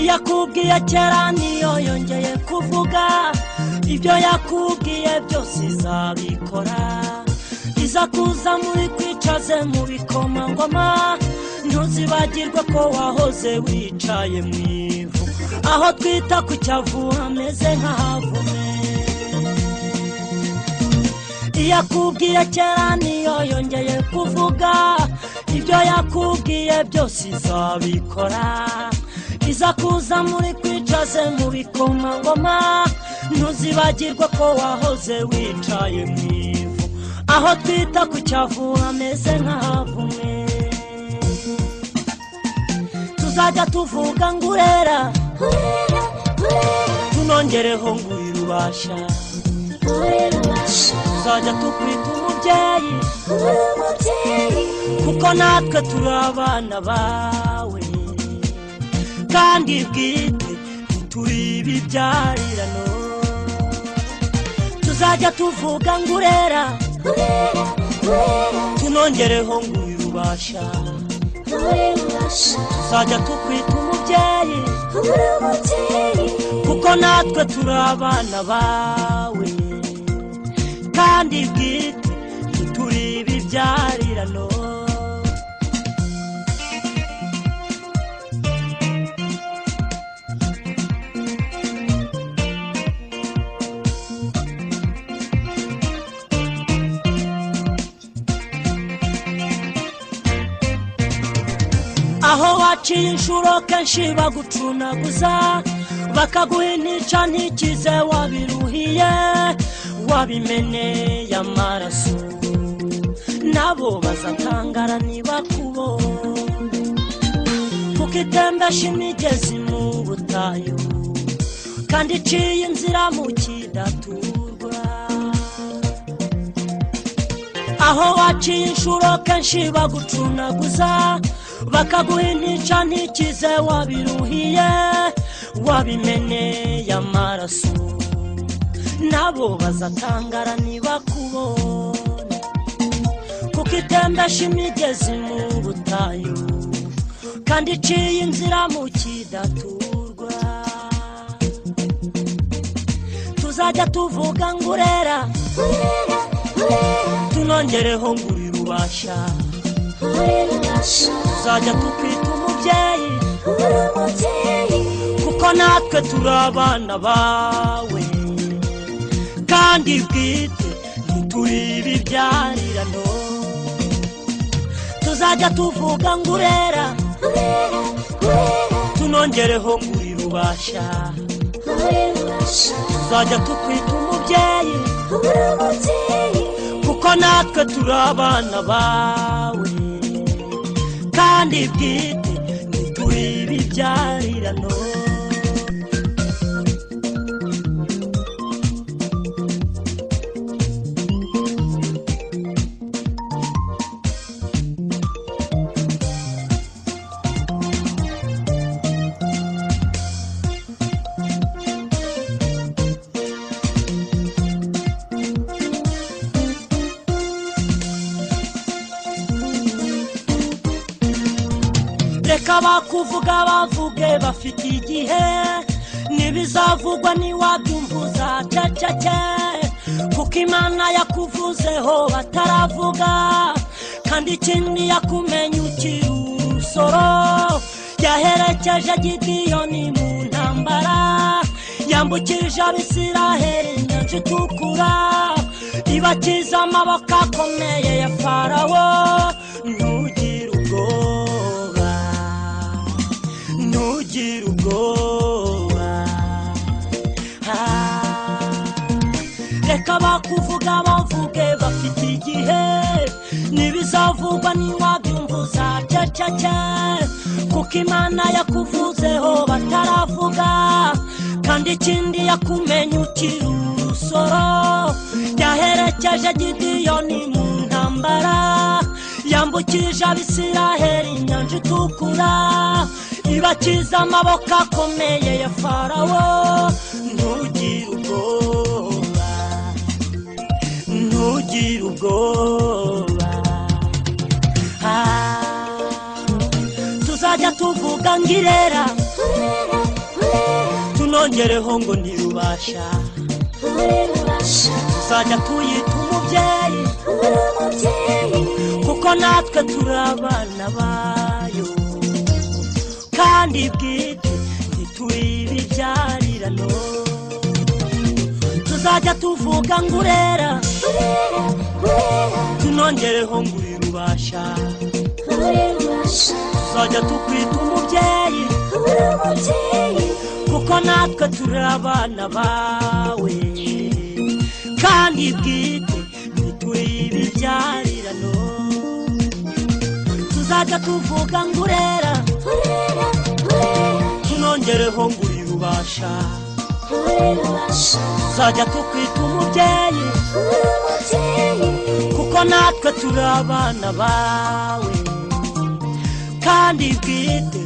yakubwiye kera niyo yongeye kuvuga ibyo yakubwiye byose izabikora iza kuza muri kwicaze mu bikomangoma ntuzibagirwe ko wahoze wicaye mu ivu aho twita ku cyavu hameze nk'ahavume yakubwiye kera niyo yongeye kuvuga ibyo yakubwiye byose izabikora iza kuza muri kwicaze mu bikomangoma ntuzibagirwe ko wahoze wicaye mu ivu aho twita ku cyavu hameze nk'ahavume tuzajya tuvuga ngo urera tunongereho ngo urubasha tuzajya tukwita umubyeyi kuko natwe turi abana bawe kandi bwite turi ibibyarirano tuzajya tuvuga ngo urera tunongereho ngo urubasha tuzajya tukwita umubyeyi kuko natwe turi abana bawe kandi bwite turi ibibyarirano aho waciye inshuro kenshi bagucunaguza bakaguhinica ntikize wabiruhiye wabimeneye amaraso nabo bazatangara ntibakubone kuko itembesha imigezi mu butayu kandi iciye inzira mu kidaturwa aho waciye inshuro kenshi bagucunaguza bakaguhinica ntikize wabiruhiye wabimeneye amaraso nabo bazatangara ntibakubone kuko itembesha imigezi mu butayu kandi iciye inzira mu kidaturwa tuzajya tuvuga ngo urera tunongereho ngo urubasha tuzajya tukwita umubyeyi kuko natwe turi abana bawe kandi bwite turi ibibyarirano tuzajya tuvuga ngo urera tunongereho ngo urubasha tuzajya tukwita umubyeyi kuko natwe turi abana bawe kandi bwite turi ibibyarirano reka bakuvuga bavuge bafite igihe nibizavugwa niwabyumvuza ceceke kuko Imana yakuvuzeho bataravuga kandi ikindi yakumenye ukiri urusoro yaherekeje Gideyoni mu ntambara yambukije Abisiraheli inyanja itukura ibakiza amaboko akomeye ya Farawo ntugire ubwoba reka bakuvuga bavuge bafite igihe nibizavugwa niwabyumvuza ceceke kuko Imana yakuvuzeho bataravuga kandi ikindi yakumenye ukiri urusoro yaherekeje Gideyoni mu ntambara yambukije Abisiraheli inyanja itukura ibakiza amaboko akomeye ya Farawo ntugire ubwoba ntugire ubwoba tuzajya tuvuga ngirera tunongereho ngo ntirubasha tuzajya tuyita umubyeyi kuko natwe turabana bayo kandi bwite ntituri ibibyarirano tuzajya tuvuga ngurera tunongereho ngurirubasha tuzajya tukwita umubyeyi kuko natwe turabana bawe kandi bwite ntituri ibibyarirano tuzajya tuvuga ngurera tunongereho ngurirubasha tuzajya tukwita umubyeyi kuko natwe turabana bawe kandi bwite